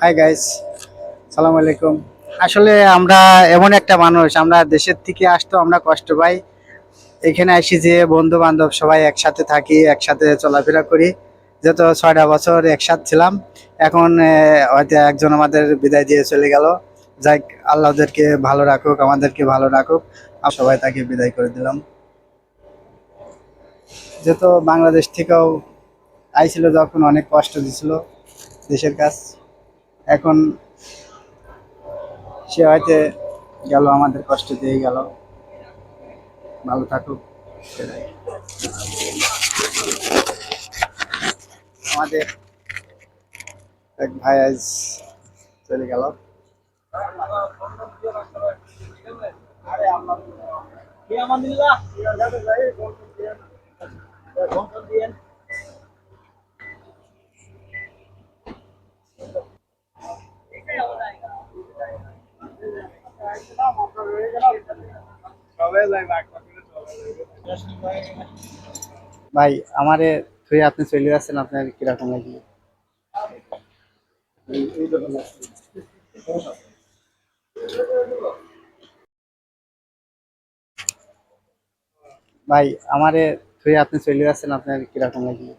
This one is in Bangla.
হাই গাইস, সালাম আলাইকুম। আসলে আমরা এমন একটা মানুষ, আমরা দেশের থেকে আসতো আমরা কষ্ট পাই। এখানে আসি যে বন্ধু বান্ধব সবাই একসাথে থাকি, একসাথে চলাফেরা করি। যত 6টা বছর একসাথে ছিলাম। এখন হয়তো একজন আমাদের বিদায় দিয়ে চলে গেল। যাই, আল্লাহ ওদেরকে ভালো রাখুক, আমাদেরকে ভালো রাখুক। আর সবাই তাকে বিদায় করে দিলাম। যত বাংলাদেশ থেকেও আইছিল, যখন অনেক কষ্ট দিছিল দেশের কাজ। এখন সে হয়তো গেল, আমাদের কষ্ট দিয়ে গেল। ভালো থাকুক সেটাই। আমাদের এক ভাই আজ চলে গেল। ভাই, আমারে তুই আপনি চলে যাচ্ছেন, আপনার কিরকম লাগলো? ভাই, আমারে তুই আপনি চলে যাচ্ছেন, আপনার কিরকম লাগলো?